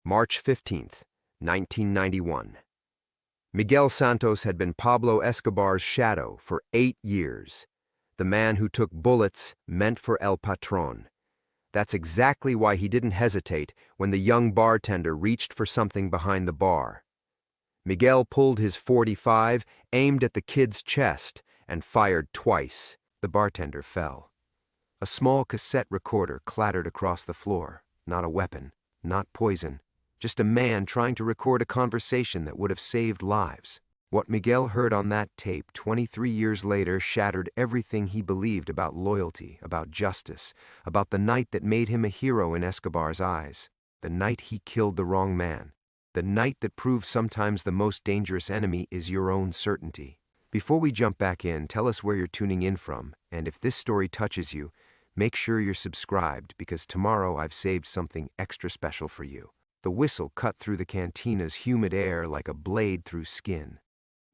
March 15th, 1991. Miguel Santos had been Pablo Escobar's shadow for 8 years. The man who took bullets meant for El Patron. That's exactly why he didn't hesitate when the young bartender reached for something behind the bar. Miguel pulled his .45, aimed at the kid's chest, and fired twice. The bartender fell. A small cassette recorder clattered across the floor. Not a weapon, not poison, just a man trying to record a conversation that would have saved lives. What Miguel heard on that tape 23 years later shattered everything he believed about loyalty, about justice, about the night that made him a hero in Escobar's eyes, the night he killed the wrong man, the night that proved sometimes the most dangerous enemy is your own certainty. Before we jump back in, tell us where you're tuning in from, and if this story touches you, make sure you're subscribed because tomorrow I've saved something extra special for you. The whistle cut through the cantina's humid air like a blade through skin.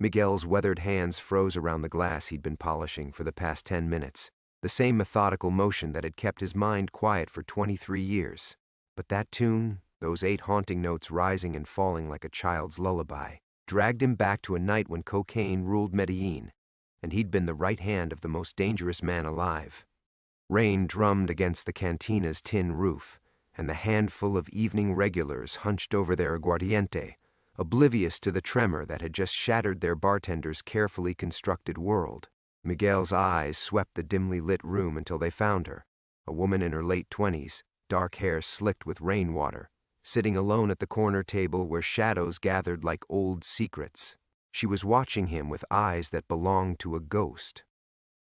Miguel's weathered hands froze around the glass he'd been polishing for the past 10 minutes, the same methodical motion that had kept his mind quiet for 23 years. But that tune, those 8 haunting notes rising and falling like a child's lullaby, dragged him back to a night when cocaine ruled Medellin, and he'd been the right hand of the most dangerous man alive. Rain drummed against the cantina's tin roof, and the handful of evening regulars hunched over their aguardiente, oblivious to the tremor that had just shattered their bartender's carefully constructed world. Miguel's eyes swept the dimly lit room until they found her, a woman in her late 20s, dark hair slicked with rainwater, sitting alone at the corner table where shadows gathered like old secrets. She was watching him with eyes that belonged to a ghost.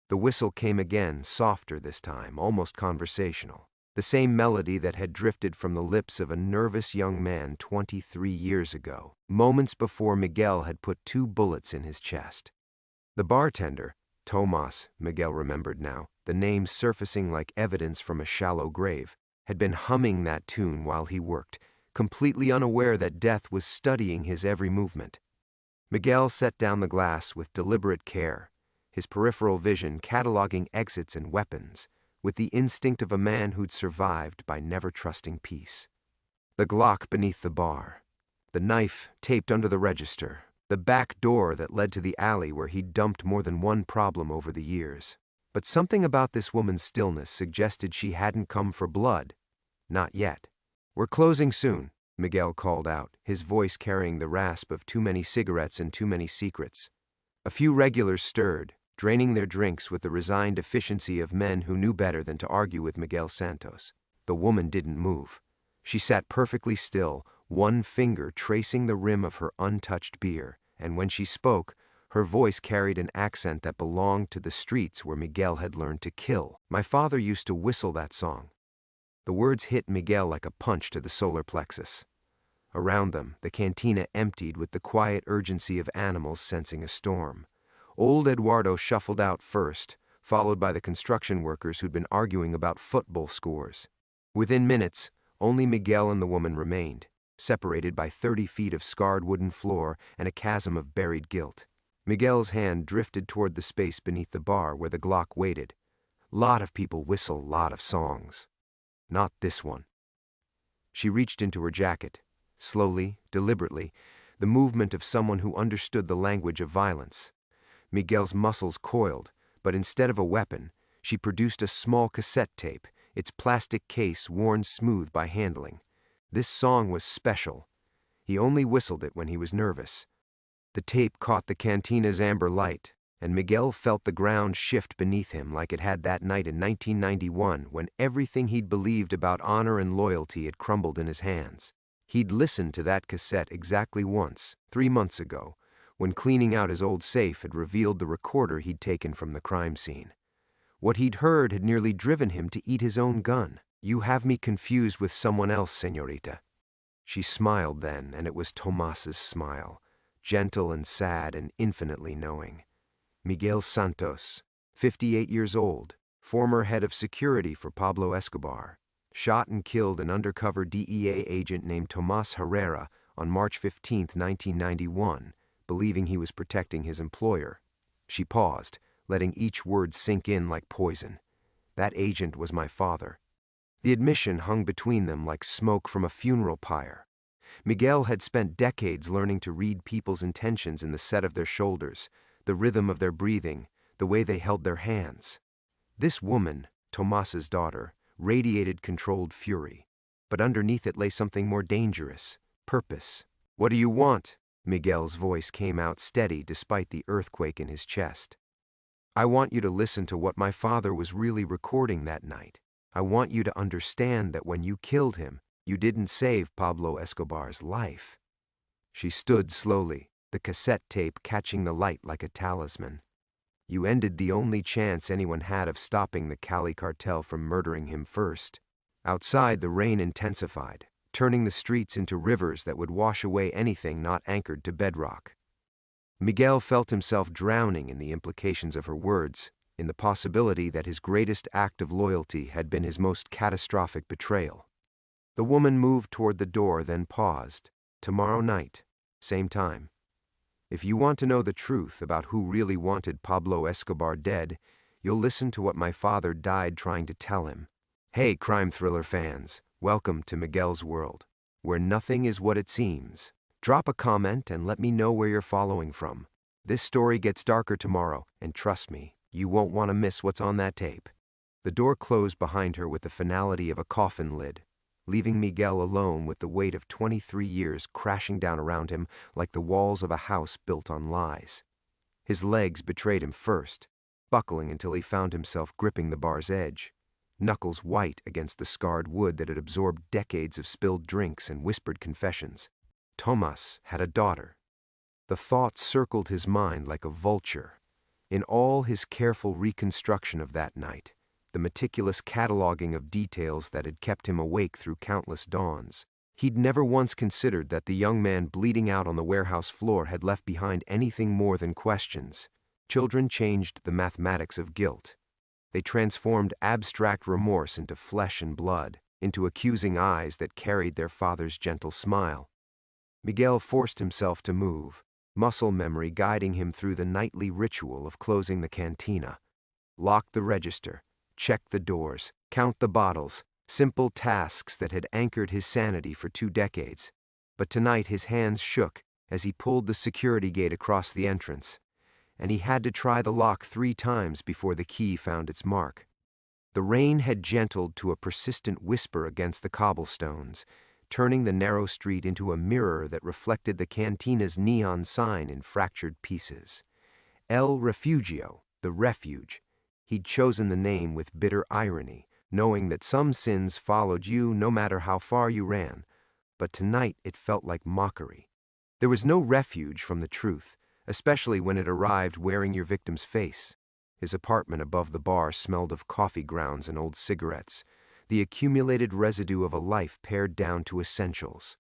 The whistle came again, softer this time, almost conversational. The same melody that had drifted from the lips of a nervous young man 23 years ago, moments before Miguel had put 2 bullets in his chest. The bartender, Tomas, Miguel remembered now, the name surfacing like evidence from a shallow grave, had been humming that tune while he worked, completely unaware that death was studying his every movement. Miguel set down the glass with deliberate care, his peripheral vision cataloging exits and weapons, with the instinct of a man who'd survived by never trusting peace. The Glock beneath the bar, the knife taped under the register, the back door that led to the alley where he'd dumped more than one problem over the years. But something about this woman's stillness suggested she hadn't come for blood. Not yet. "We're closing soon," Miguel called out, his voice carrying the rasp of too many cigarettes and too many secrets. A few regulars stirred, draining their drinks with the resigned efficiency of men who knew better than to argue with Miguel Santos. The woman didn't move. She sat perfectly still, one finger tracing the rim of her untouched beer, and when she spoke, her voice carried an accent that belonged to the streets where Miguel had learned to kill. "My father used to whistle that song." The words hit Miguel like a punch to the solar plexus. Around them, the cantina emptied with the quiet urgency of animals sensing a storm. Old Eduardo shuffled out first, followed by the construction workers who'd been arguing about football scores. Within minutes, only Miguel and the woman remained, separated by 30 feet of scarred wooden floor and a chasm of buried guilt. Miguel's hand drifted toward the space beneath the bar where the Glock waited. Lot of people whistle lot of songs. Not this one. She reached into her jacket, slowly, deliberately, the movement of someone who understood the language of violence. Miguel's muscles coiled, but instead of a weapon, she produced a small cassette tape, its plastic case worn smooth by handling. This song was special. He only whistled it when he was nervous. The tape caught the cantina's amber light, and Miguel felt the ground shift beneath him like it had that night in 1991 when everything he'd believed about honor and loyalty had crumbled in his hands. He'd listened to that cassette exactly once, 3 months ago, when cleaning out his old safe had revealed the recorder he'd taken from the crime scene. What he'd heard had nearly driven him to eat his own gun. "You have me confused with someone else, señorita." She smiled then, and it was Tomas's smile, gentle and sad and infinitely knowing. Miguel Santos, 58 years old, former head of security for Pablo Escobar, shot and killed an undercover DEA agent named Tomas Herrera on March 15, 1991, believing he was protecting his employer. She paused, letting each word sink in like poison. That agent was my father. The admission hung between them like smoke from a funeral pyre. Miguel had spent decades learning to read people's intentions in the set of their shoulders, the rhythm of their breathing, the way they held their hands. This woman, Tomas's daughter, radiated controlled fury, but underneath it lay something more dangerous: purpose. "What do you want?" Miguel's voice came out steady despite the earthquake in his chest. "I want you to listen to what my father was really recording that night. I want you to understand that when you killed him, you didn't save Pablo Escobar's life." She stood slowly, the cassette tape catching the light like a talisman. "You ended the only chance anyone had of stopping the Cali cartel from murdering him first." Outside, the rain intensified, turning the streets into rivers that would wash away anything not anchored to bedrock. Miguel felt himself drowning in the implications of her words, in the possibility that his greatest act of loyalty had been his most catastrophic betrayal. The woman moved toward the door, then paused. "Tomorrow night, same time. If you want to know the truth about who really wanted Pablo Escobar dead, you'll listen to what my father died trying to tell him." Hey, crime thriller fans, welcome to Miguel's world, where nothing is what it seems. Drop a comment and let me know where you're following from. This story gets darker tomorrow, and trust me, you won't want to miss what's on that tape. The door closed behind her with the finality of a coffin lid, leaving Miguel alone with the weight of 23 years crashing down around him like the walls of a house built on lies. His legs betrayed him first, buckling until he found himself gripping the bar's edge, knuckles white against the scarred wood that had absorbed decades of spilled drinks and whispered confessions. Tomas had a daughter. The thought circled his mind like a vulture. In all his careful reconstruction of that night, the meticulous cataloging of details that had kept him awake through countless dawns, he'd never once considered that the young man bleeding out on the warehouse floor had left behind anything more than questions. Children changed the mathematics of guilt. They transformed abstract remorse into flesh and blood, into accusing eyes that carried their father's gentle smile. Miguel forced himself to move, muscle memory guiding him through the nightly ritual of closing the cantina. Lock the register, check the doors, count the bottles, simple tasks that had anchored his sanity for 2 decades. But tonight his hands shook as he pulled the security gate across the entrance, and he had to try the lock 3 times before the key found its mark. The rain had gentled to a persistent whisper against the cobblestones, turning the narrow street into a mirror that reflected the cantina's neon sign in fractured pieces. El Refugio, the refuge. He'd chosen the name with bitter irony, knowing that some sins followed you no matter how far you ran. But tonight it felt like mockery. There was no refuge from the truth, especially when it arrived wearing your victim's face. His apartment above the bar smelled of coffee grounds and old cigarettes, the accumulated residue of a life pared down to essentials.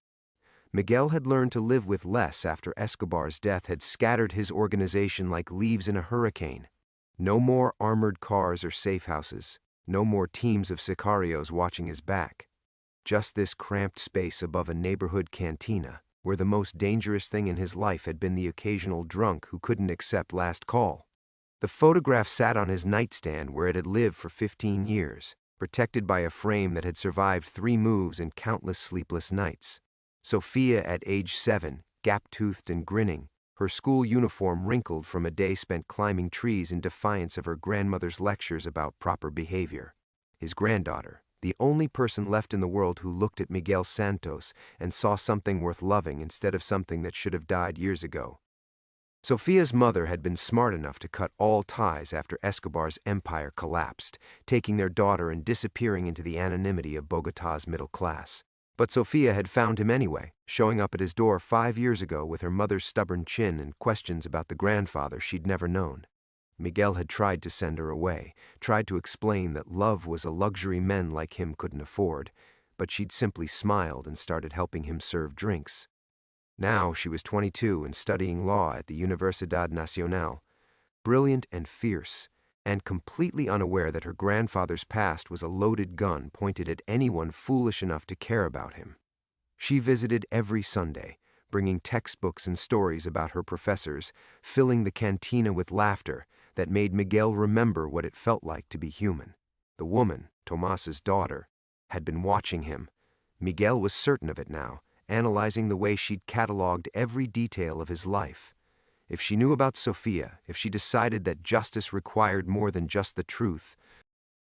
Miguel had learned to live with less after Escobar's death had scattered his organization like leaves in a hurricane. No more armored cars or safe houses, no more teams of sicarios watching his back. Just this cramped space above a neighborhood cantina, where the most dangerous thing in his life had been the occasional drunk who couldn't accept last call. The photograph sat on his nightstand where it had lived for 15 years, protected by a frame that had survived 3 moves and countless sleepless nights. Sophia at age 7, gap-toothed and grinning, her school uniform wrinkled from a day spent climbing trees in defiance of her grandmother's lectures about proper behavior. His granddaughter, the only person left in the world who looked at Miguel Santos and saw something worth loving instead of something that should have died years ago. Sophia's mother had been smart enough to cut all ties after Escobar's empire collapsed, taking their daughter and disappearing into the anonymity of Bogotá's middle class. But Sophia had found him anyway, showing up at his door 5 years ago with her mother's stubborn chin and questions about the grandfather she'd never known. Miguel had tried to send her away, tried to explain that love was a luxury men like him couldn't afford, but she'd simply smiled and started helping him serve drinks. Now she was 22 and studying law at the Universidad Nacional, brilliant and fierce, and completely unaware that her grandfather's past was a loaded gun pointed at anyone foolish enough to care about him. She visited every Sunday, bringing textbooks and stories about her professors, filling the cantina with laughter that made Miguel remember what it felt like to be human. The woman, Tomas's daughter, had been watching him. Miguel was certain of it now, analyzing the way she'd catalogued every detail of his life. If she knew about Sofia, if she decided that justice required more than just the truth.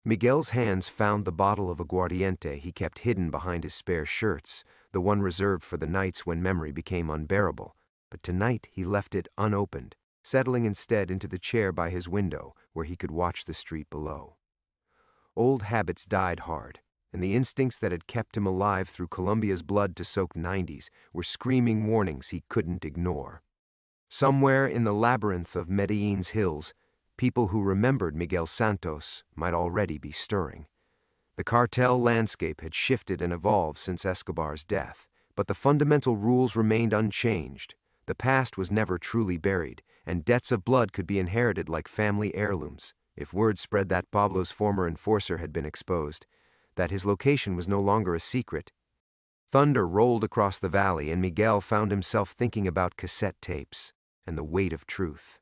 Miguel's hands found the bottle of aguardiente he kept hidden behind his spare shirts, the one reserved for the nights when memory became unbearable. But tonight he left it unopened, settling instead into the chair by his window where he could watch the street below. Old habits died hard, and the instincts that had kept him alive through Colombia's blood-to-soaked 90s were screaming warnings he couldn't ignore. Somewhere in the labyrinth of Medellin's hills, people who remembered Miguel Santos might already be stirring. The cartel landscape had shifted and evolved since Escobar's death, but the fundamental rules remained unchanged. The past was never truly buried, and debts of blood could be inherited like family heirlooms. If word spread that Pablo's former enforcer had been exposed, that his location was no longer a secret. Thunder rolled across the valley, and Miguel found himself thinking about cassette tapes and the weight of truth.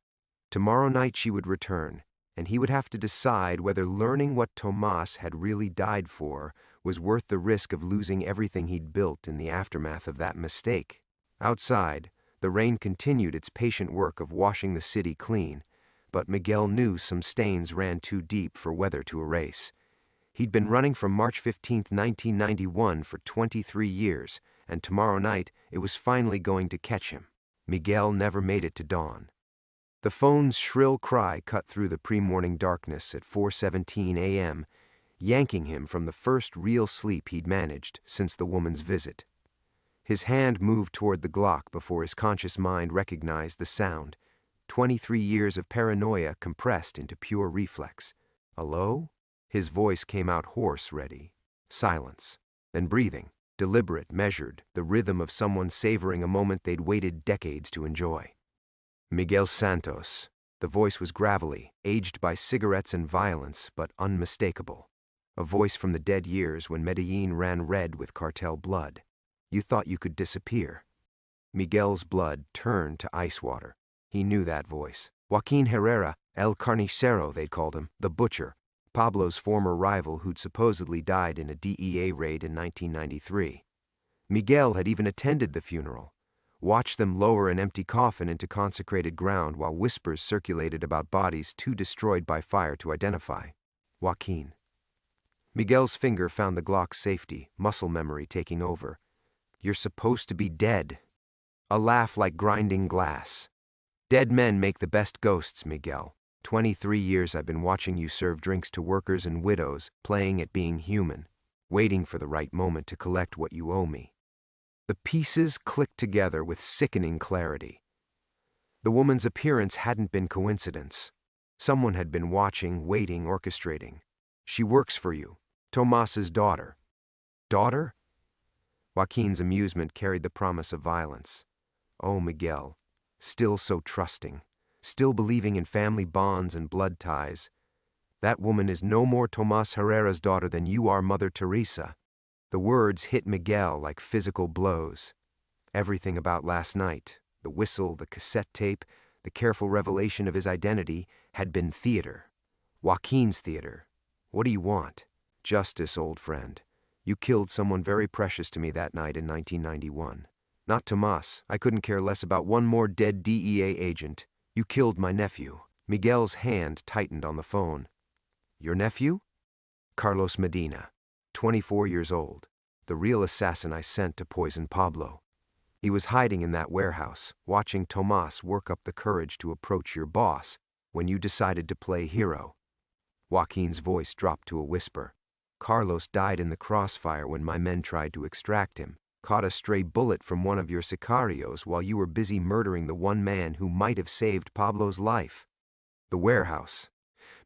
Tomorrow night she would return, and he would have to decide whether learning what Tomas had really died for was worth the risk of losing everything he'd built in the aftermath of that mistake. Outside, the rain continued its patient work of washing the city clean, but Miguel knew some stains ran too deep for weather to erase. He'd been running from March 15, 1991 for 23 years, and tomorrow night it was finally going to catch him. Miguel never made it to dawn. The phone's shrill cry cut through the pre-morning darkness at 4:17 a.m., yanking him from the first real sleep he'd managed since the woman's visit. His hand moved toward the Glock before his conscious mind recognized the sound. 23 years of paranoia compressed into pure reflex. Hello? His voice came out hoarse, ready. Silence. Then breathing, deliberate, measured, the rhythm of someone savoring a moment they'd waited decades to enjoy. Miguel Santos. The voice was gravelly, aged by cigarettes and violence, but unmistakable. A voice from the dead years when Medellin ran red with cartel blood. You thought you could disappear. Miguel's blood turned to ice water. He knew that voice. Joaquin Herrera, El Carnicero, they'd called him, the butcher, Pablo's former rival who'd supposedly died in a DEA raid in 1993. Miguel had even attended the funeral, watched them lower an empty coffin into consecrated ground while whispers circulated about bodies too destroyed by fire to identify. Joaquin. Miguel's finger found the Glock's safety, muscle memory taking over. You're supposed to be dead. A laugh like grinding glass. Dead men make the best ghosts, Miguel. 23 years I've been watching you serve drinks to workers and widows, playing at being human, waiting for the right moment to collect what you owe me. The pieces clicked together with sickening clarity. The woman's appearance hadn't been coincidence. Someone had been watching, waiting, orchestrating. She works for you. Tomas's daughter. Daughter? Joaquin's amusement carried the promise of violence. Oh, Miguel, still so trusting, still believing in family bonds and blood ties. That woman is no more Tomas Herrera's daughter than you are Mother Teresa. The words hit Miguel like physical blows. Everything about last night, the whistle, the cassette tape, the careful revelation of his identity, had been theater. Joaquin's theater. What do you want? Justice, old friend. You killed someone very precious to me that night in 1991. Not Tomas. I couldn't care less about one more dead DEA agent. You killed my nephew. Miguel's hand tightened on the phone. Your nephew? Carlos Medina, 24 years old. The real assassin I sent to poison Pablo. He was hiding in that warehouse, watching Tomas work up the courage to approach your boss when you decided to play hero. Joaquin's voice dropped to a whisper. Carlos died in the crossfire when my men tried to extract him, caught a stray bullet from one of your sicarios while you were busy murdering the one man who might have saved Pablo's life. The warehouse.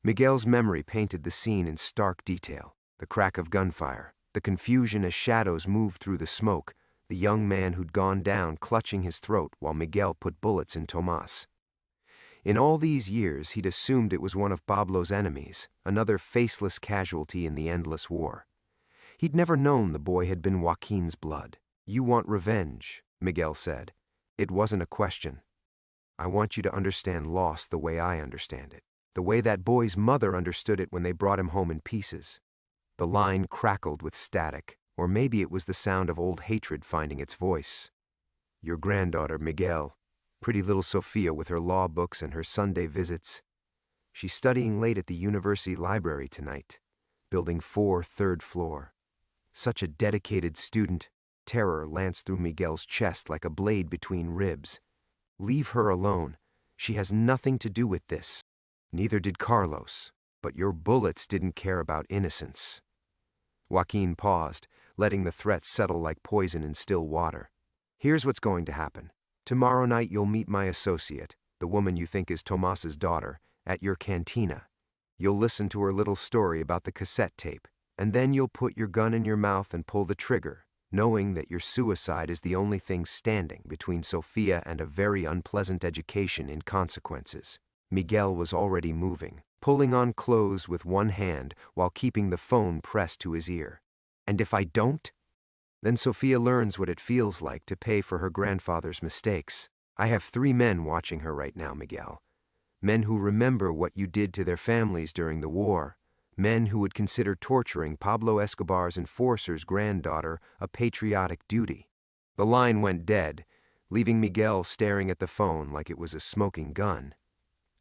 Miguel's memory painted the scene in stark detail. The crack of gunfire, the confusion as shadows moved through the smoke, the young man who'd gone down clutching his throat while Miguel put bullets in Tomas. In all these years, he'd assumed it was one of Pablo's enemies, another faceless casualty in the endless war. He'd never known the boy had been Joaquin's blood. You want revenge, Miguel said. It wasn't a question. I want you to understand loss the way I understand it, the way that boy's mother understood it when they brought him home in pieces. The line crackled with static, Or maybe it was the sound of old hatred finding its voice. Your granddaughter, Miguel. Pretty little Sofia with her law books and her Sunday visits. She's studying late at the university library tonight. Building 4, third floor. Such a dedicated student. Terror lanced through Miguel's chest like a blade between ribs. Leave her alone. She has nothing to do with this. Neither did Carlos. But your bullets didn't care about innocence. Joaquin paused, letting the threat settle like poison in still water. Here's what's going to happen. Tomorrow night you'll meet my associate, the woman you think is Tomas's daughter, at your cantina. You'll listen to her little story about the cassette tape, and then you'll put your gun in your mouth and pull the trigger, knowing that your suicide is the only thing standing between Sofia and a very unpleasant education in consequences. Miguel was already moving, pulling on clothes with one hand while keeping the phone pressed to his ear. And if I don't? Then Sofia learns what it feels like to pay for her grandfather's mistakes. I have 3 men watching her right now, Miguel. Men who remember what you did to their families during the war. Men who would consider torturing Pablo Escobar's enforcer's granddaughter a patriotic duty. The line went dead, leaving Miguel staring at the phone like it was a smoking gun.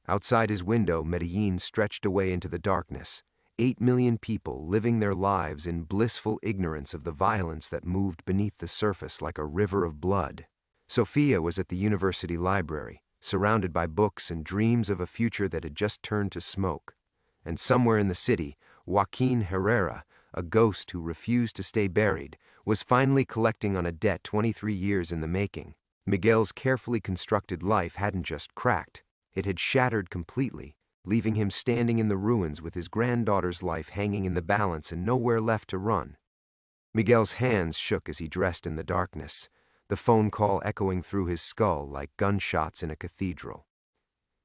Outside his window, Medellin stretched away into the darkness. 8 million people living their lives in blissful ignorance of the violence that moved beneath the surface like a river of blood. Sofia was at the university library, surrounded by books and dreams of a future that had just turned to smoke. And somewhere in the city, Joaquin Herrera, a ghost who refused to stay buried, was finally collecting on a debt 23 years in the making. Miguel's carefully constructed life hadn't just cracked. It had shattered completely, leaving him standing in the ruins with his granddaughter's life hanging in the balance and nowhere left to run. Miguel's hands shook as he dressed in the darkness, the phone call echoing through his skull like gunshots in a cathedral.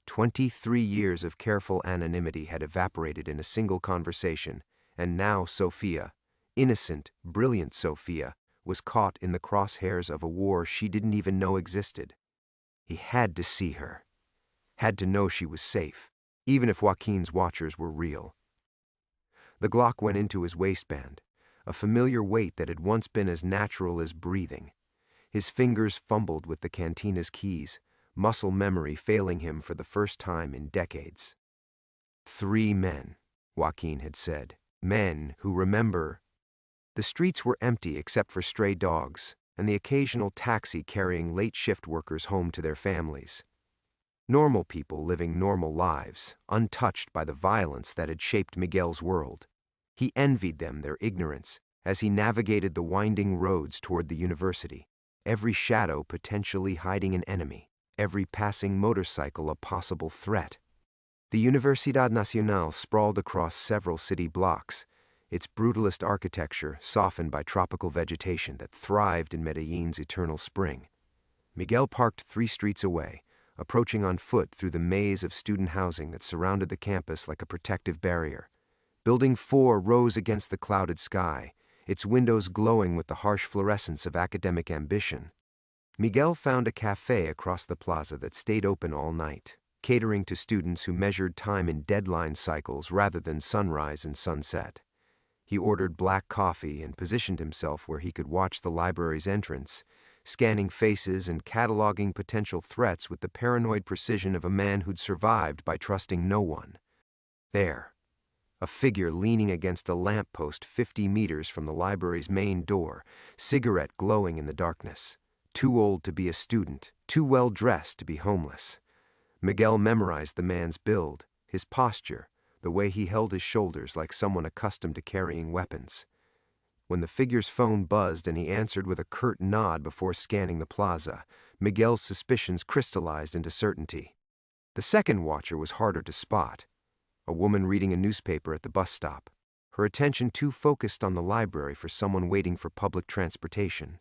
23 years of careful anonymity had evaporated in a single conversation, and now Sofia, innocent, brilliant Sofia, was caught in the crosshairs of a war she didn't even know existed. He had to see her. Had to know she was safe, even if Joaquin's watchers were real. The Glock went into his waistband, a familiar weight that had once been as natural as breathing. His fingers fumbled with the cantina's keys, muscle memory failing him for the first time in decades. 3 men, Joaquin had said. Men who remember. The streets were empty except for stray dogs and the occasional taxi carrying late shift workers home to their families. Normal people living normal lives, untouched by the violence that had shaped Miguel's world. He envied them their ignorance as he navigated the winding roads toward the university, every shadow potentially hiding an enemy, every passing motorcycle a possible threat. The Universidad Nacional sprawled across several city blocks, its brutalist architecture softened by tropical vegetation that thrived in Medellin's eternal spring. Miguel parked 3 streets away, approaching on foot through the maze of student housing that surrounded the campus like a protective barrier. Building 4 rose against the clouded sky, its windows glowing with the harsh fluorescence of academic ambition. Miguel found a cafe across the plaza that stayed open all night, catering to students who measured time in deadline cycles rather than sunrise and sunset. He ordered black coffee and positioned himself where he could watch the library's entrance, scanning faces and cataloging potential threats with the paranoid precision of a man who'd survived by trusting no one. There, a figure leaning against a lamppost 50 meters from the library's main door, cigarette glowing in the darkness. Too old to be a student, too well dressed to be homeless. Miguel memorized the man's build, his posture, the way he held his shoulders like someone accustomed to carrying weapons. When the figure's phone buzzed and he answered with a curt nod before scanning the plaza, Miguel's suspicions crystallized into certainty. The second watcher was harder to spot. A woman reading a newspaper at the bus stop, her attention too focused on the library for someone waiting for public transportation.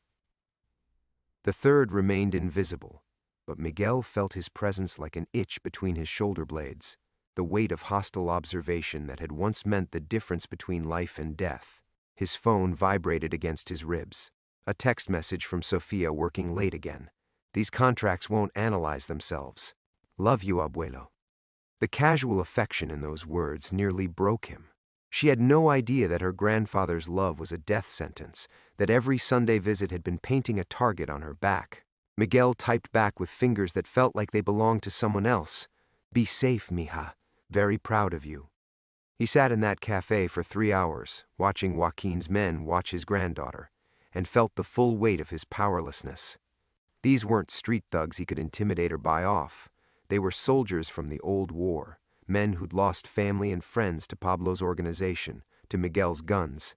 The third remained invisible, but Miguel felt his presence like an itch between his shoulder blades, the weight of hostile observation that had once meant the difference between life and death. His phone vibrated against his ribs. A text message from Sofia working late again. These contracts won't analyze themselves. Love you, abuelo. The casual affection in those words nearly broke him. She had no idea that her grandfather's love was a death sentence, that every Sunday visit had been painting a target on her back. Miguel typed back with fingers that felt like they belonged to someone else. "Be safe, mija. Very proud of you." He sat in that cafe for 3 hours, watching Joaquin's men watch his granddaughter, and felt the full weight of his powerlessness. These weren't street thugs he could intimidate or buy off. They were soldiers from the old war, men who'd lost family and friends to Pablo's organization, to Miguel's guns.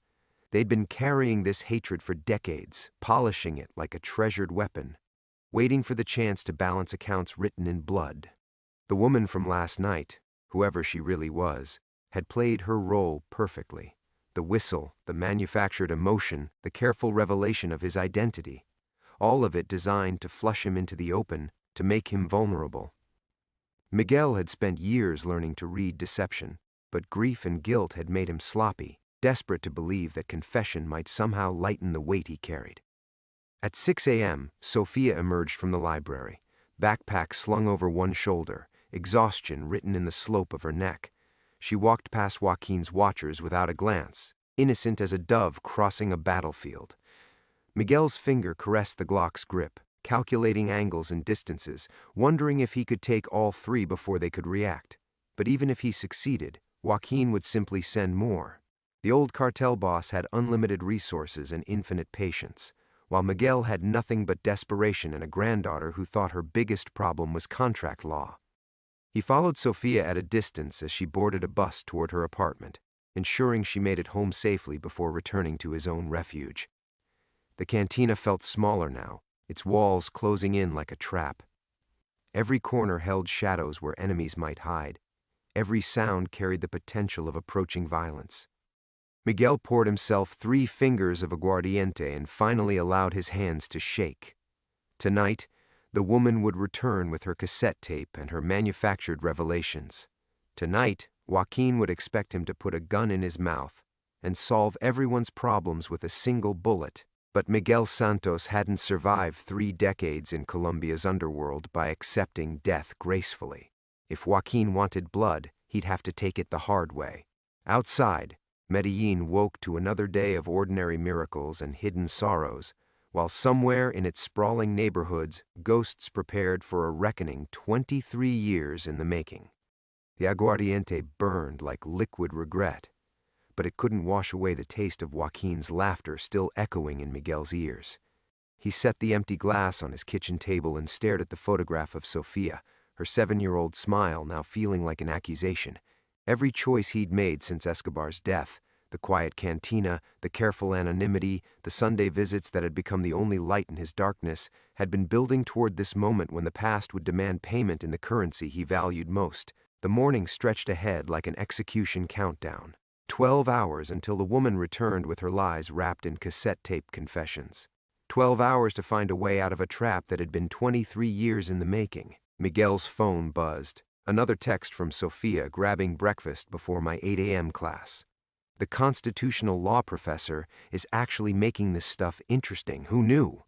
They'd been carrying this hatred for decades, polishing it like a treasured weapon, waiting for the chance to balance accounts written in blood. The woman from last night, whoever she really was, had played her role perfectly. The whistle, the manufactured emotion, the careful revelation of his identity. All of it designed to flush him into the open, to make him vulnerable. Miguel had spent years learning to read deception, but grief and guilt had made him sloppy, desperate to believe that confession might somehow lighten the weight he carried. At 6 a.m., Sophia emerged from the library, backpack slung over one shoulder, exhaustion written in the slope of her neck. She walked past Joaquin's watchers without a glance, innocent as a dove crossing a battlefield. Miguel's finger caressed the Glock's grip, calculating angles and distances, wondering if he could take all three before they could react. But even if he succeeded, Joaquin would simply send more. The old cartel boss had unlimited resources and infinite patience, while Miguel had nothing but desperation and a granddaughter who thought her biggest problem was contract law. He followed Sophia at a distance as she boarded a bus toward her apartment, ensuring she made it home safely before returning to his own refuge. The cantina felt smaller now, its walls closing in like a trap. Every corner held shadows where enemies might hide. Every sound carried the potential of approaching violence. Miguel poured himself 3 fingers of aguardiente and finally allowed his hands to shake. Tonight, the woman would return with her cassette tape and her manufactured revelations. Tonight, Joaquin would expect him to put a gun in his mouth and solve everyone's problems with a single bullet. But Miguel Santos hadn't survived 3 decades in Colombia's underworld by accepting death gracefully. If Joaquin wanted blood, he'd have to take it the hard way. Outside, Medellin woke to another day of ordinary miracles and hidden sorrows, while somewhere in its sprawling neighborhoods, ghosts prepared for a reckoning 23 years in the making. The aguardiente burned like liquid regret, but it couldn't wash away the taste of Joaquin's laughter still echoing in Miguel's ears. He set the empty glass on his kitchen table and stared at the photograph of Sophia, her 7-year-old smile now feeling like an accusation. Every choice he'd made since Escobar's death, the quiet cantina, the careful anonymity, the Sunday visits that had become the only light in his darkness, had been building toward this moment when the past would demand payment in the currency he valued most. The morning stretched ahead like an execution countdown. 12 hours until the woman returned with her lies wrapped in cassette tape confessions. 12 hours to find a way out of a trap that had been 23 years in the making. Miguel's phone buzzed. Another text from Sophia grabbing breakfast before my 8 a.m. class. The constitutional law professor is actually making this stuff interesting. Who knew?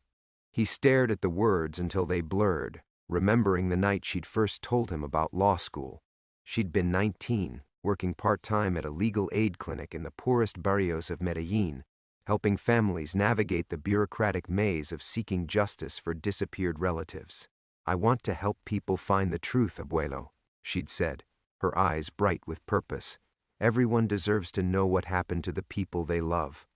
He stared at the words until they blurred, remembering the night she'd first told him about law school. She'd been 19. Working part-time at a legal aid clinic in the poorest barrios of Medellin, helping families navigate the bureaucratic maze of seeking justice for disappeared relatives. "I want to help people find the truth, abuelo," she'd said, her eyes bright with purpose. "Everyone deserves to know what happened to the people they love."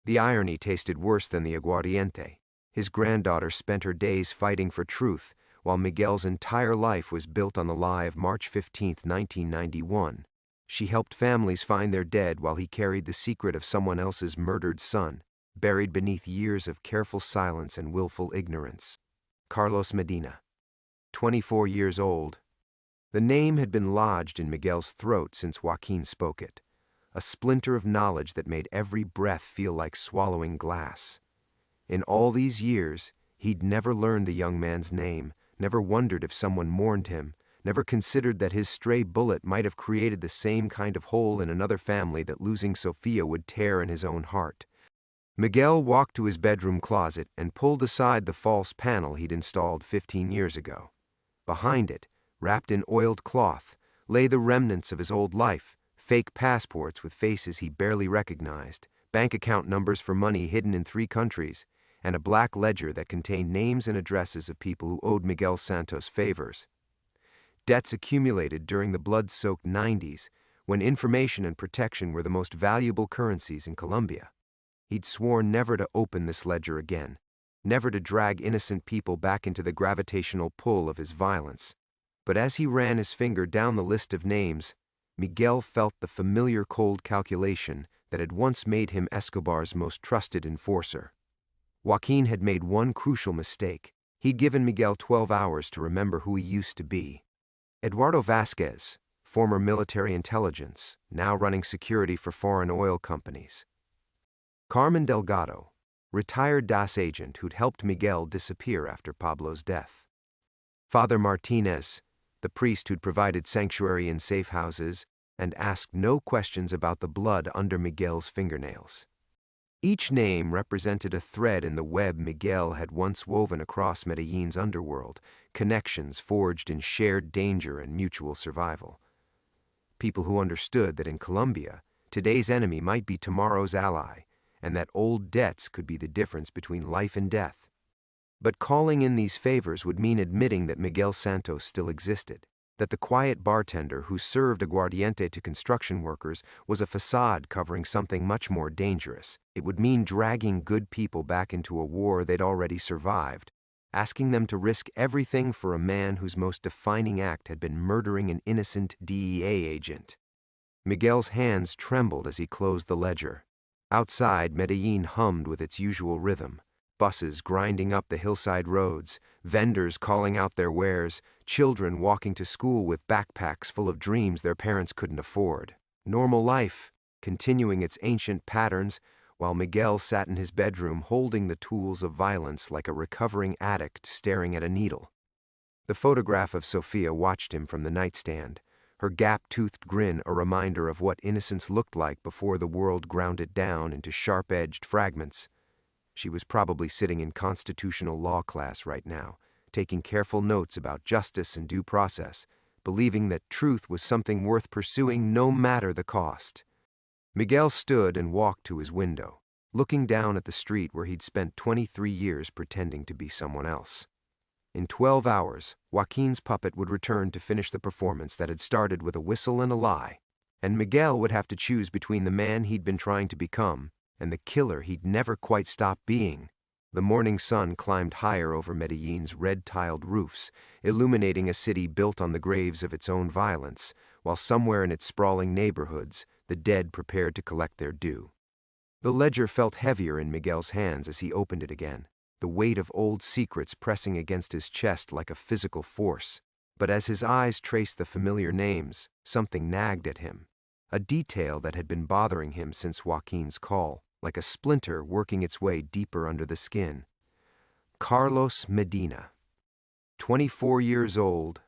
The irony tasted worse than the aguardiente. His granddaughter spent her days fighting for truth, while Miguel's entire life was built on the lie of March 15, 1991. She helped families find their dead while he carried the secret of someone else's murdered son, buried beneath years of careful silence and willful ignorance. Carlos Medina, 24 years old. The name had been lodged in Miguel's throat since Joaquin spoke it, a splinter of knowledge that made every breath feel like swallowing glass. In all these years, he'd never learned the young man's name, never wondered if someone mourned him, never considered that his stray bullet might have created the same kind of hole in another family that losing Sophia would tear in his own heart. Miguel walked to his bedroom closet and pulled aside the false panel he'd installed 15 years ago. Behind it, wrapped in oiled cloth, lay the remnants of his old life, fake passports with faces he barely recognized, bank account numbers for money hidden in 3 countries, and a black ledger that contained names and addresses of people who owed Miguel Santos favors. Debts accumulated during the blood-soaked 90s, when information and protection were the most valuable currencies in Colombia. He'd sworn never to open this ledger again, never to drag innocent people back into the gravitational pull of his violence. But as he ran his finger down the list of names, Miguel felt the familiar cold calculation that had once made him Escobar's most trusted enforcer. Joaquin had made one crucial mistake. He'd given Miguel 12 hours to remember who he used to be. Eduardo Vasquez, former military intelligence, now running security for foreign oil companies. Carmen Delgado, retired DAS agent who'd helped Miguel disappear after Pablo's death. Father Martinez, the priest who'd provided sanctuary in safe houses and asked no questions about the blood under Miguel's fingernails. Each name represented a thread in the web Miguel had once woven across Medellin's underworld, connections forged in shared danger and mutual survival. People who understood that in Colombia, today's enemy might be tomorrow's ally, and that old debts could be the difference between life and death. But calling in these favors would mean admitting that Miguel Santos still existed, that the quiet bartender who served aguardiente to construction workers was a facade covering something much more dangerous. It would mean dragging good people back into a war they'd already survived, asking them to risk everything for a man whose most defining act had been murdering an innocent DEA agent. Miguel's hands trembled as he closed the ledger. Outside, Medellin hummed with its usual rhythm. Buses grinding up the hillside roads, vendors calling out their wares, children walking to school with backpacks full of dreams their parents couldn't afford. Normal life, continuing its ancient patterns, while Miguel sat in his bedroom holding the tools of violence like a recovering addict staring at a needle. The photograph of Sofia watched him from the nightstand, her gap-toothed grin a reminder of what innocence looked like before the world ground it down into sharp-edged fragments. She was probably sitting in constitutional law class right now, taking careful notes about justice and due process, believing that truth was something worth pursuing no matter the cost. Miguel stood and walked to his window, looking down at the street where he'd spent 23 years pretending to be someone else. In 12 hours, Joaquin's puppet would return to finish the performance that had started with a whistle and a lie, and Miguel would have to choose between the man he'd been trying to become and the killer he'd never quite stopped being. The morning sun climbed higher over Medellin's red-tiled roofs, illuminating a city built on the graves of its own violence, while somewhere in its sprawling neighborhoods, the dead prepared to collect their due. The ledger felt heavier in Miguel's hands as he opened it again, the weight of old secrets pressing against his chest like a physical force. But as his eyes traced the familiar names, something nagged at him, a detail that had been bothering him since Joaquin's call, like a splinter working its way deeper under the skin. Carlos Medina. 24 years old.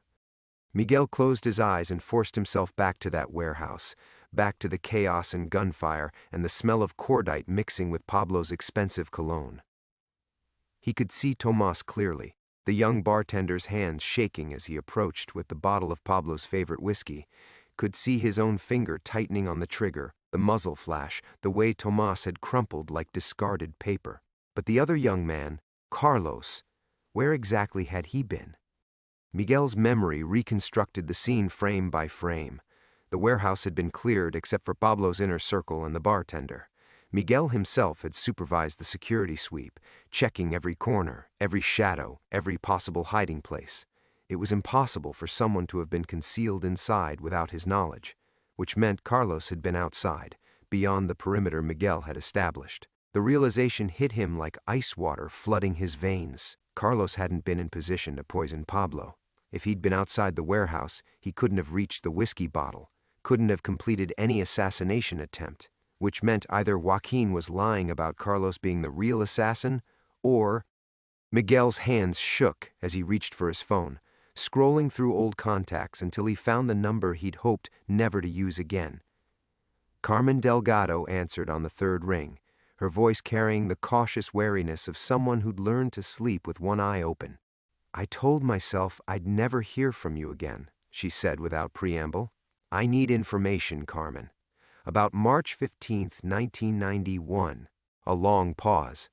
Miguel closed his eyes and forced himself back to that warehouse, back to the chaos and gunfire and the smell of cordite mixing with Pablo's expensive cologne. He could see Tomas clearly, the young bartender's hands shaking as he approached with the bottle of Pablo's favorite whiskey, could see his own finger tightening on the trigger, the muzzle flash, the way Tomas had crumpled like discarded paper. But the other young man, Carlos, where exactly had he been? Miguel's memory reconstructed the scene frame by frame. The warehouse had been cleared except for Pablo's inner circle and the bartender. Miguel himself had supervised the security sweep, checking every corner, every shadow, every possible hiding place. It was impossible for someone to have been concealed inside without his knowledge, which meant Carlos had been outside, beyond the perimeter Miguel had established. The realization hit him like ice water flooding his veins. Carlos hadn't been in position to poison Pablo. If he'd been outside the warehouse, he couldn't have reached the whiskey bottle, couldn't have completed any assassination attempt, which meant either Joaquin was lying about Carlos being the real assassin, or... Miguel's hands shook as he reached for his phone, scrolling through old contacts until he found the number he'd hoped never to use again. Carmen Delgado answered on the third ring, her voice carrying the cautious wariness of someone who'd learned to sleep with one eye open. "I told myself I'd never hear from you again," she said without preamble. I need information, Carmen. About March 15th, 1991. A long pause.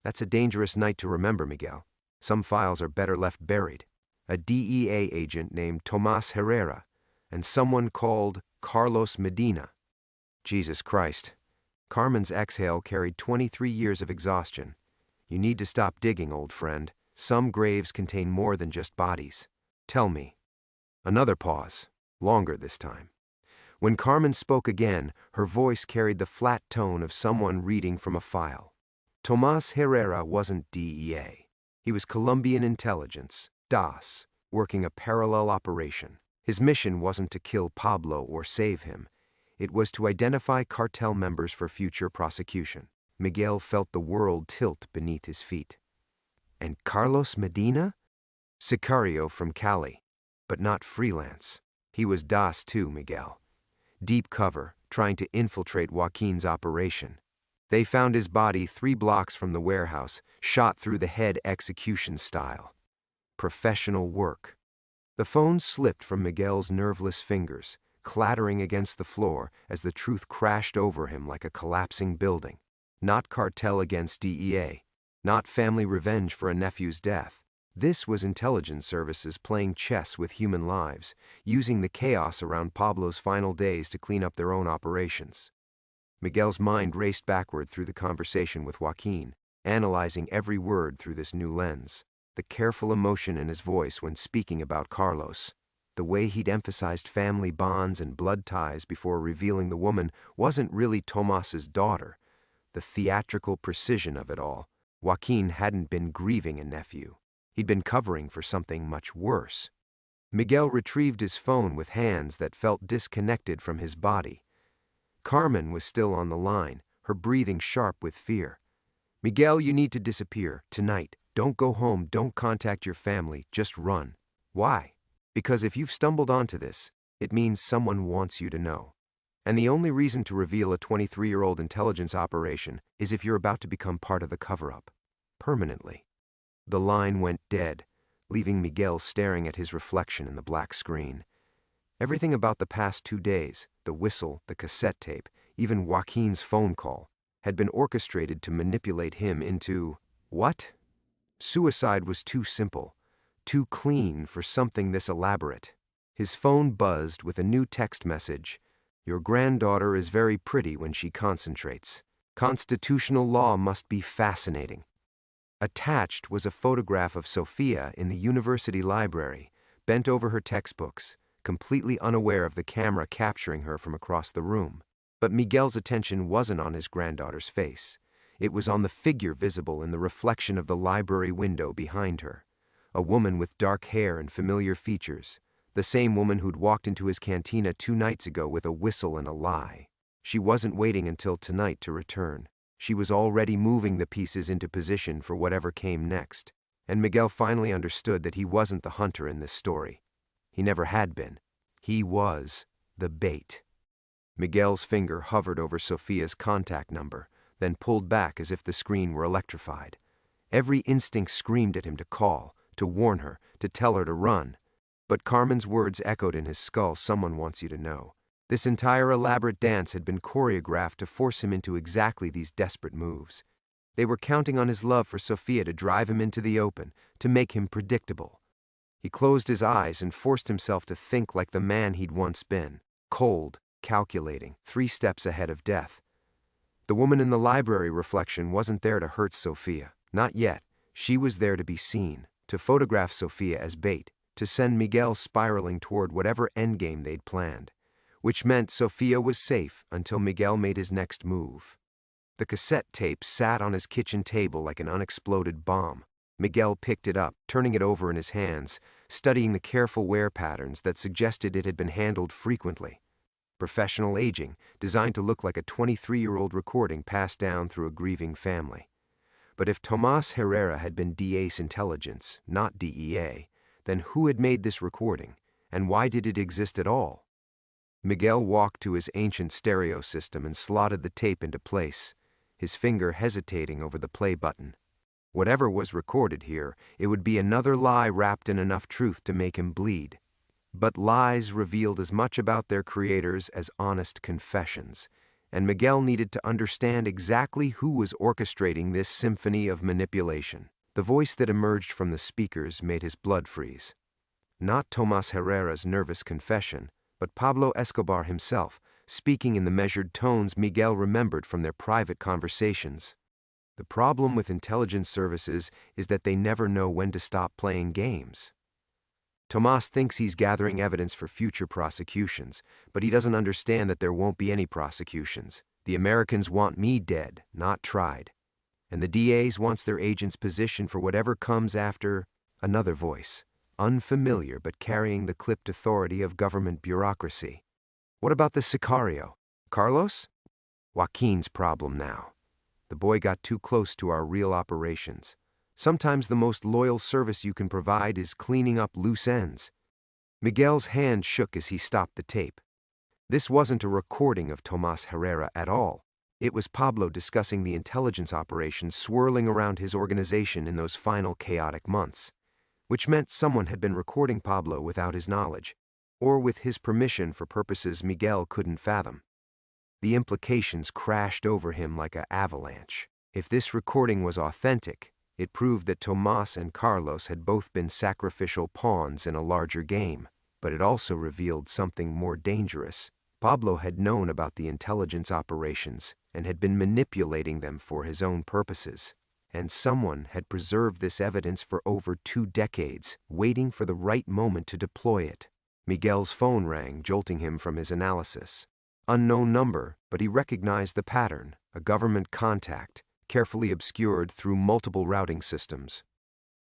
That's a dangerous night to remember, Miguel. Some files are better left buried. A DEA agent named Tomas Herrera, and someone called Carlos Medina. Jesus Christ. Carmen's exhale carried 23 years of exhaustion. You need to stop digging, old friend. Some graves contain more than just bodies. Tell me. Another pause, longer this time. When Carmen spoke again, her voice carried the flat tone of someone reading from a file. Tomas Herrera wasn't DEA. He was Colombian intelligence, DAS, working a parallel operation. His mission wasn't to kill Pablo or save him. It was to identify cartel members for future prosecution. Miguel felt the world tilt beneath his feet. And Carlos Medina? Sicario from Cali, but not freelance. He was DAS too, Miguel. Deep cover, trying to infiltrate Joaquin's operation. They found his body 3 blocks from the warehouse, shot through the head execution style. Professional work. The phone slipped from Miguel's nerveless fingers, clattering against the floor as the truth crashed over him like a collapsing building. Not cartel against DEA. Not family revenge for a nephew's death. This was intelligence services playing chess with human lives, using the chaos around Pablo's final days to clean up their own operations. Miguel's mind raced backward through the conversation with Joaquin, analyzing every word through this new lens. The careful emotion in his voice when speaking about Carlos. The way he'd emphasized family bonds and blood ties before revealing the woman wasn't really Tomas's daughter. The theatrical precision of it all. Joaquin hadn't been grieving a nephew. He'd been covering for something much worse. Miguel retrieved his phone with hands that felt disconnected from his body. Carmen was still on the line, her breathing sharp with fear. Miguel, you need to disappear, tonight. Don't go home, don't contact your family, just run. Why? Because if you've stumbled onto this, it means someone wants you to know. And the only reason to reveal a 23-year-old intelligence operation is if you're about to become part of the cover-up. Permanently. The line went dead, leaving Miguel staring at his reflection in the black screen. Everything about the past 2 days, the whistle, the cassette tape, even Joaquin's phone call, had been orchestrated to manipulate him into... what? Suicide was too simple, too clean for something this elaborate. His phone buzzed with a new text message. Your granddaughter is very pretty when she concentrates. Constitutional law must be fascinating. Attached was a photograph of Sophia in the university library, bent over her textbooks, completely unaware of the camera capturing her from across the room. But Miguel's attention wasn't on his granddaughter's face. It was on the figure visible in the reflection of the library window behind her. A woman with dark hair and familiar features. The same woman who'd walked into his cantina 2 nights ago with a whistle and a lie. She wasn't waiting until tonight to return. She was already moving the pieces into position for whatever came next. And Miguel finally understood that he wasn't the hunter in this story. He never had been. He was the bait. Miguel's finger hovered over Sophia's contact number, then pulled back as if the screen were electrified. Every instinct screamed at him to call, to warn her, to tell her to run. But Carmen's words echoed in his skull, someone wants you to know. This entire elaborate dance had been choreographed to force him into exactly these desperate moves. They were counting on his love for Sophia to drive him into the open, to make him predictable. He closed his eyes and forced himself to think like the man he'd once been. Cold, calculating, 3 steps ahead of death. The woman in the library reflection wasn't there to hurt Sophia. Not yet. She was there to be seen, to photograph Sophia as bait, to send Miguel spiraling toward whatever endgame they'd planned. Which meant Sophia was safe until Miguel made his next move. The cassette tape sat on his kitchen table like an unexploded bomb. Miguel picked it up, turning it over in his hands, studying the careful wear patterns that suggested it had been handled frequently. Professional aging, designed to look like a 23-year-old recording passed down through a grieving family. But if Tomas Herrera had been DA's intelligence, not DEA, then who had made this recording, and why did it exist at all? Miguel walked to his ancient stereo system and slotted the tape into place, his finger hesitating over the play button. Whatever was recorded here, it would be another lie wrapped in enough truth to make him bleed. But lies revealed as much about their creators as honest confessions, and Miguel needed to understand exactly who was orchestrating this symphony of manipulation. The voice that emerged from the speakers made his blood freeze. Not Tomas Herrera's nervous confession, but Pablo Escobar himself, speaking in the measured tones Miguel remembered from their private conversations. The problem with intelligence services is that they never know when to stop playing games. Tomas thinks he's gathering evidence for future prosecutions, but he doesn't understand that there won't be any prosecutions. The Americans want me dead, not tried. And the DAs wants their agents positioned for whatever comes after. Another voice, unfamiliar but carrying the clipped authority of government bureaucracy. What about the Sicario? Carlos? Joaquin's problem now. The boy got too close to our real operations. Sometimes the most loyal service you can provide is cleaning up loose ends. Miguel's hand shook as he stopped the tape. This wasn't a recording of Tomas Herrera at all. It was Pablo discussing the intelligence operations swirling around his organization in those final chaotic months, which meant someone had been recording Pablo without his knowledge, or with his permission for purposes Miguel couldn't fathom. The implications crashed over him like an avalanche. If this recording was authentic, it proved that Tomas and Carlos had both been sacrificial pawns in a larger game, but it also revealed something more dangerous. Pablo had known about the intelligence operations and had been manipulating them for his own purposes, and someone had preserved this evidence for over 2 decades, waiting for the right moment to deploy it. Miguel's phone rang, jolting him from his analysis. Unknown number, but he recognized the pattern, a government contact, carefully obscured through multiple routing systems.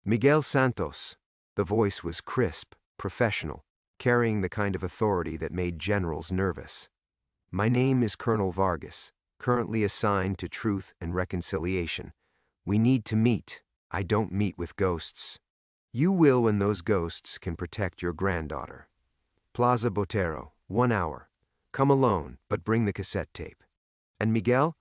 Miguel Santos. The voice was crisp, professional, carrying the kind of authority that made generals nervous. My name is Colonel Vargas, currently assigned to Truth and Reconciliation. We need to meet. I don't meet with ghosts. You will when those ghosts can protect your granddaughter. Plaza Botero, 1 hour. Come alone, but bring the cassette tape. And Miguel?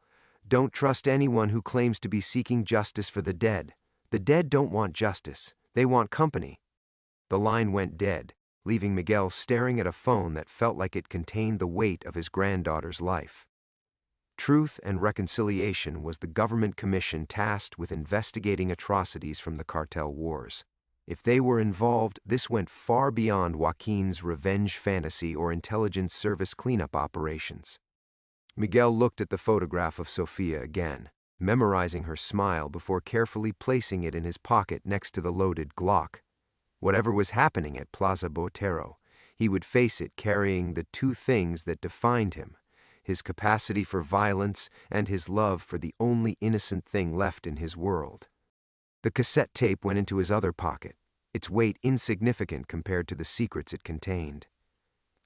Don't trust anyone who claims to be seeking justice for the dead. The dead don't want justice. They want company. The line went dead, leaving Miguel staring at a phone that felt like it contained the weight of his granddaughter's life. Truth and Reconciliation was the government commission tasked with investigating atrocities from the cartel wars. If they were involved, this went far beyond Joaquin's revenge fantasy or intelligence service cleanup operations. Miguel looked at the photograph of Sofia again, memorizing her smile before carefully placing it in his pocket next to the loaded Glock. Whatever was happening at Plaza Botero, he would face it carrying the 2 things that defined him: his capacity for violence and his love for the only innocent thing left in his world. The cassette tape went into his other pocket, its weight insignificant compared to the secrets it contained.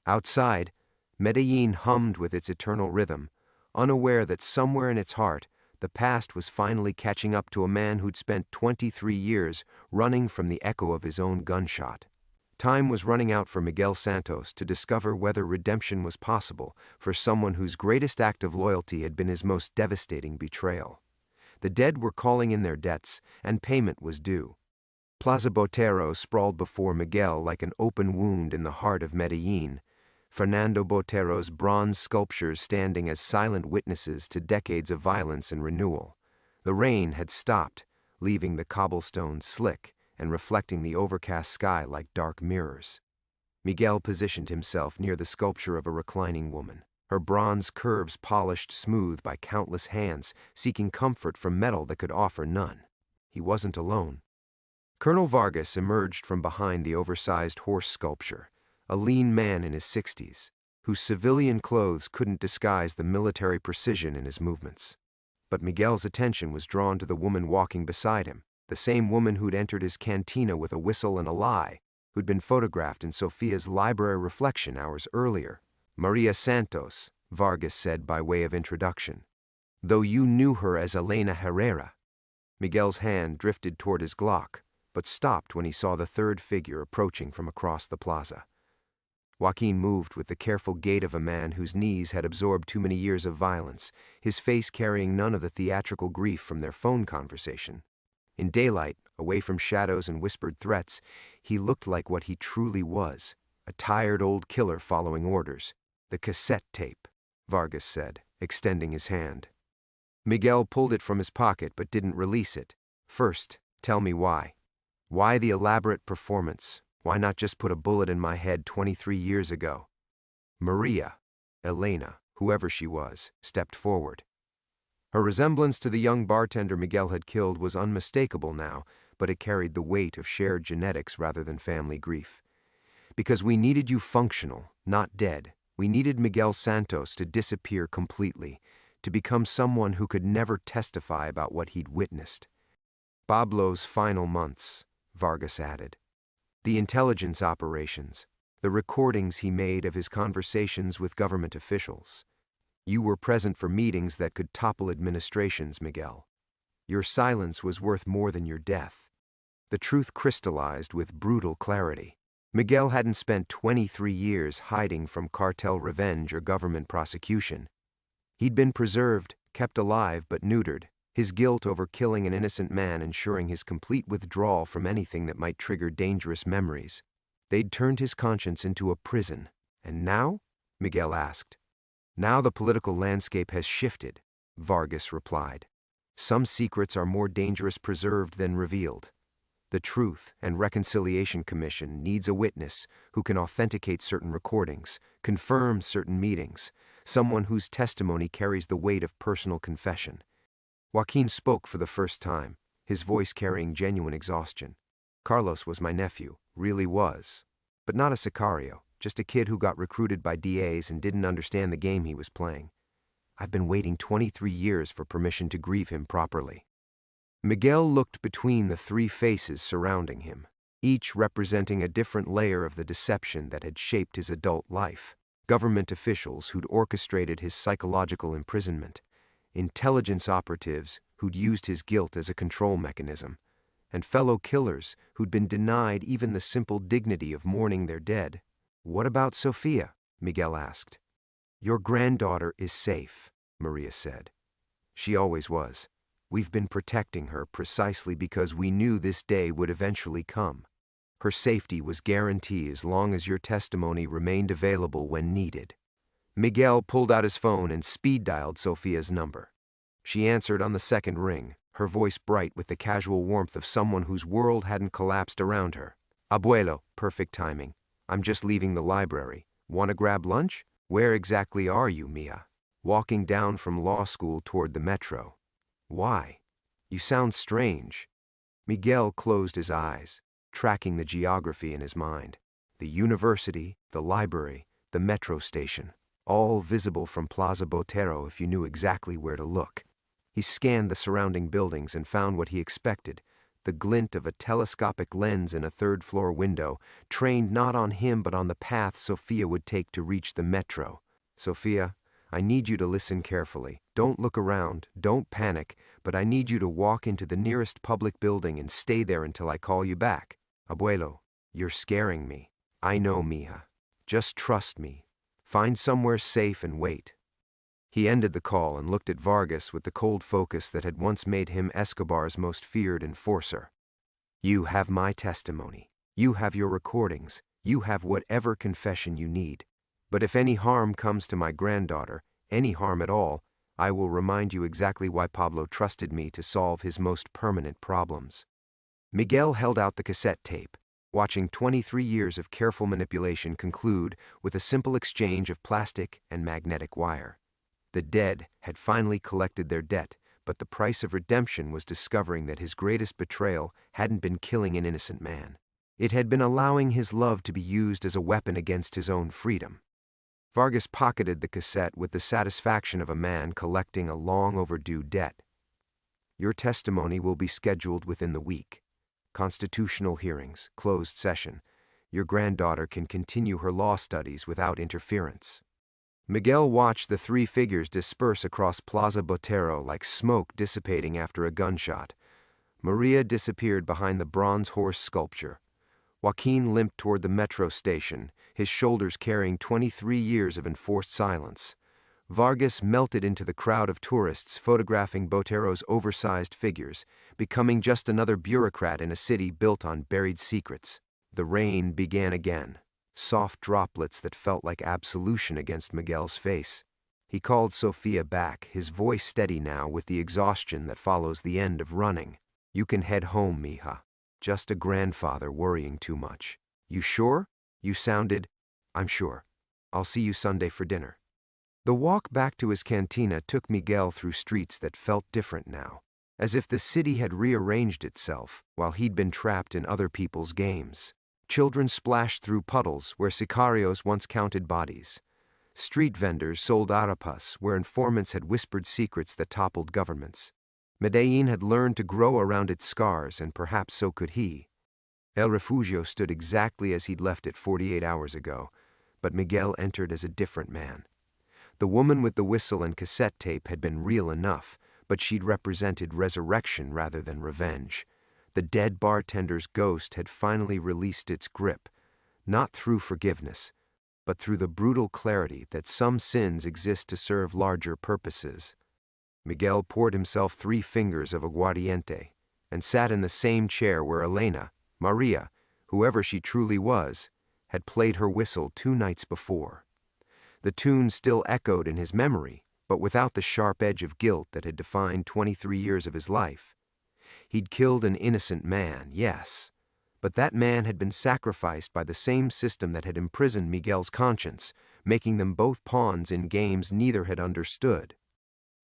Outside, Medellin hummed with its eternal rhythm, unaware that somewhere in its heart, the past was finally catching up to a man who'd spent 23 years running from the echo of his own gunshot. Time was running out for Miguel Santos to discover whether redemption was possible for someone whose greatest act of loyalty had been his most devastating betrayal. The dead were calling in their debts, and payment was due. Plaza Botero sprawled before Miguel like an open wound in the heart of Medellin, Fernando Botero's bronze sculptures standing as silent witnesses to decades of violence and renewal. The rain had stopped, leaving the cobblestones slick and reflecting the overcast sky like dark mirrors. Miguel positioned himself near the sculpture of a reclining woman, her bronze curves polished smooth by countless hands, seeking comfort from metal that could offer none. He wasn't alone. Colonel Vargas emerged from behind the oversized horse sculpture, a lean man in his 60s, whose civilian clothes couldn't disguise the military precision in his movements. But Miguel's attention was drawn to the woman walking beside him, the same woman who'd entered his cantina with a whistle and a lie, who'd been photographed in Sofia's library reflection hours earlier. Maria Santos, Vargas said by way of introduction. Though you knew her as Elena Herrera. Miguel's hand drifted toward his Glock, but stopped when he saw the 3rd figure approaching from across the plaza. Joaquin moved with the careful gait of a man whose knees had absorbed too many years of violence, his face carrying none of the theatrical grief from their phone conversation. In daylight, away from shadows and whispered threats, he looked like what he truly was, A tired old killer following orders. The cassette tape, Vargas said, extending his hand. Miguel pulled it from his pocket but didn't release it. First, tell me why. Why the elaborate performance? Why not just put a bullet in my head 23 years ago? Maria, Elena, whoever she was, stepped forward. Her resemblance to the young bartender Miguel had killed was unmistakable now, but it carried the weight of shared genetics rather than family grief. Because we needed you functional, not dead. We needed Miguel Santos to disappear completely, to become someone who could never testify about what he'd witnessed. Pablo's final months, Vargas added. The intelligence operations, the recordings he made of his conversations with government officials. You were present for meetings that could topple administrations, Miguel. Your silence was worth more than your death. The truth crystallized with brutal clarity. Miguel hadn't spent 23 years hiding from cartel revenge or government prosecution. He'd been preserved, kept alive but neutered, his guilt over killing an innocent man ensuring his complete withdrawal from anything that might trigger dangerous memories. They'd turned his conscience into a prison. And now? Miguel asked. Now the political landscape has shifted, Vargas replied. Some secrets are more dangerous preserved than revealed. The Truth and Reconciliation Commission needs a witness who can authenticate certain recordings, confirm certain meetings, someone whose testimony carries the weight of personal confession. Joaquin spoke for the first time, his voice carrying genuine exhaustion. Carlos was my nephew, really was. But not a sicario, just a kid who got recruited by DAs and didn't understand the game he was playing. I've been waiting 23 years for permission to grieve him properly. Miguel looked between the three faces surrounding him, each representing a different layer of the deception that had shaped his adult life. Government officials who'd orchestrated his psychological imprisonment, intelligence operatives who'd used his guilt as a control mechanism, and fellow killers who'd been denied even the simple dignity of mourning their dead. What about Sofia? Miguel asked. Your granddaughter is safe, Maria said. She always was. We've been protecting her precisely because we knew this day would eventually come. Her safety was guaranteed as long as your testimony remained available when needed. Miguel pulled out his phone and speed-dialed Sofia's number. She answered on the second ring, her voice bright with the casual warmth of someone whose world hadn't collapsed around her. Abuelo, perfect timing. I'm just leaving the library. Want to grab lunch? Where exactly are you, Mia? Walking down from law school toward the metro. Why? You sound strange. Miguel closed his eyes, tracking the geography in his mind. The university, the library, the metro station, all visible from Plaza Botero if you knew exactly where to look. He scanned the surrounding buildings and found what he expected, the glint of a telescopic lens in a third-floor window, trained not on him but on the path Sofia would take to reach the metro. Sofia, I need you to listen carefully. Don't look around, don't panic, but I need you to walk into the nearest public building and stay there until I call you back. Abuelo, you're scaring me. I know, Mija. Just trust me. Find somewhere safe and wait. He ended the call and looked at Vargas with the cold focus that had once made him Escobar's most feared enforcer. You have my testimony. You have your recordings. You have whatever confession you need. But if any harm comes to my granddaughter, any harm at all, I will remind you exactly why Pablo trusted me to solve his most permanent problems. Miguel held out the cassette tape, watching 23 years of careful manipulation conclude with a simple exchange of plastic and magnetic wire. The dead had finally collected their debt, but the price of redemption was discovering that his greatest betrayal hadn't been killing an innocent man. It had been allowing his love to be used as a weapon against his own freedom. Vargas pocketed the cassette with the satisfaction of a man collecting a long-overdue debt. Your testimony will be scheduled within the week. Constitutional hearings, closed session. Your granddaughter can continue her law studies without interference. Miguel watched the three figures disperse across Plaza Botero like smoke dissipating after a gunshot. Maria disappeared behind the bronze horse sculpture. Joaquin limped toward the metro station, his shoulders carrying 23 years of enforced silence. Vargas melted into the crowd of tourists photographing Botero's oversized figures, becoming just another bureaucrat in a city built on buried secrets. The rain began again. soft droplets that felt like absolution against Miguel's face. He called Sofia back, his voice steady now with the exhaustion that follows the end of running. "You can head home, mija. Just a grandfather worrying too much. You sure? You sounded—" "I'm sure. I'll see you Sunday for dinner." The walk back to his cantina took Miguel through streets that felt different now, as if the city had rearranged itself while he'd been trapped in other people's games. Children splashed through puddles where sicarios once counted bodies. Street vendors sold arepas where informants had whispered secrets that toppled governments. Medellin had learned to grow around its scars, and perhaps so could he. El Refugio stood exactly as he'd left it 48 hours ago, but Miguel entered as a different man. The woman with the whistle and cassette tape had been real enough, but she'd represented resurrection rather than revenge. The dead bartender's ghost had finally released its grip, not through forgiveness, but through the brutal clarity that some sins exist to serve larger purposes. Miguel poured himself 3 fingers of aguardiente and sat in the same chair where Elena, Maria, whoever she truly was, had played her whistle 2 nights before. The tune still echoed in his memory, but without the sharp edge of guilt that had defined 23 years of his life. He'd killed an innocent man, yes, but that man had been sacrificed by the same system that had imprisoned Miguel's conscience, making them both pawns in games neither had understood.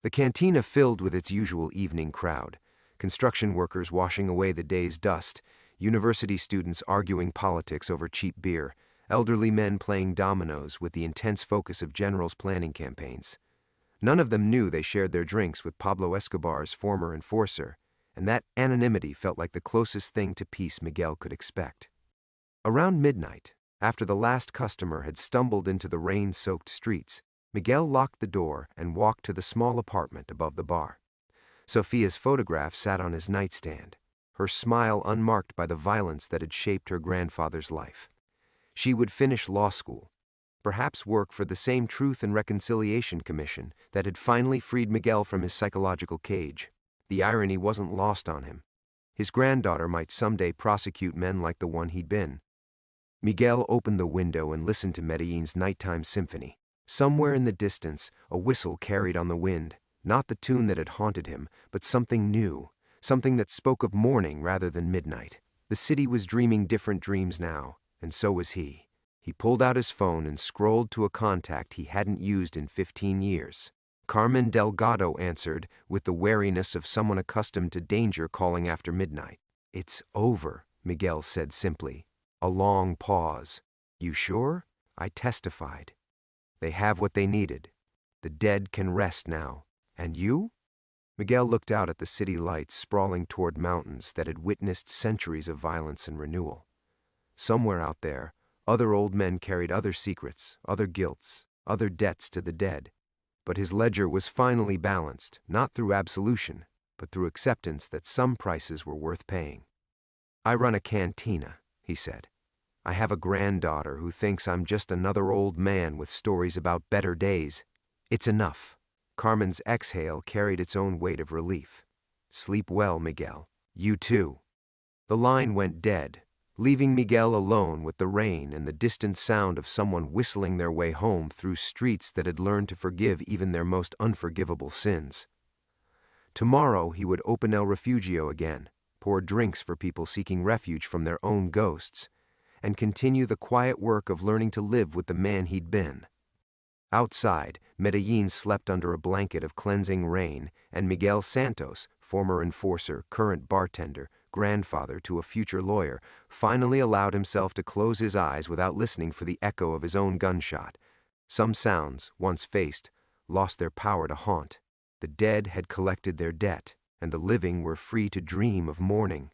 The cantina filled with its usual evening crowd, construction workers washing away the day's dust, university students arguing politics over cheap beer, elderly men playing dominoes with the intense focus of generals planning campaigns. None of them knew they shared their drinks with Pablo Escobar's former enforcer, and that anonymity felt like the closest thing to peace Miguel could expect. Around midnight, after the last customer had stumbled into the rain-soaked streets, Miguel locked the door and walked to the small apartment above the bar. Sofia's photograph sat on his nightstand, her smile unmarked by the violence that had shaped her grandfather's life. She would finish law school, perhaps work for the same Truth and Reconciliation Commission that had finally freed Miguel from his psychological cage. The irony wasn't lost on him. His granddaughter might someday prosecute men like the one he'd been. Miguel opened the window and listened to Medellin's nighttime symphony. Somewhere in the distance, a whistle carried on the wind, not the tune that had haunted him, but something new, something that spoke of morning rather than midnight. The city was dreaming different dreams now, and so was he. He pulled out his phone and scrolled to a contact he hadn't used in 15 years. Carmen Delgado answered with the wariness of someone accustomed to danger calling after midnight. "It's over," Miguel said simply. A long pause. "You sure?" I testified. "They have what they needed. The dead can rest now. And you?" Miguel looked out at the city lights sprawling toward mountains that had witnessed centuries of violence and renewal. Somewhere out there, other old men carried other secrets, other guilts, other debts to the dead. But his ledger was finally balanced, not through absolution, but through acceptance that some prices were worth paying. "I run a cantina," he said. "I have a granddaughter who thinks I'm just another old man with stories about better days. It's enough." Carmen's exhale carried its own weight of relief. "Sleep well, Miguel. You too." The line went dead, leaving Miguel alone with the rain and the distant sound of someone whistling their way home through streets that had learned to forgive even their most unforgivable sins. Tomorrow he would open El Refugio again, pour drinks for people seeking refuge from their own ghosts, and continue the quiet work of learning to live with the man he'd been. Outside, Medellin slept under a blanket of cleansing rain, and Miguel Santos, former enforcer, current bartender, grandfather to a future lawyer, finally allowed himself to close his eyes without listening for the echo of his own gunshot. Some sounds, once faced, lost their power to haunt. The dead had collected their debt, and the living were free to dream of morning.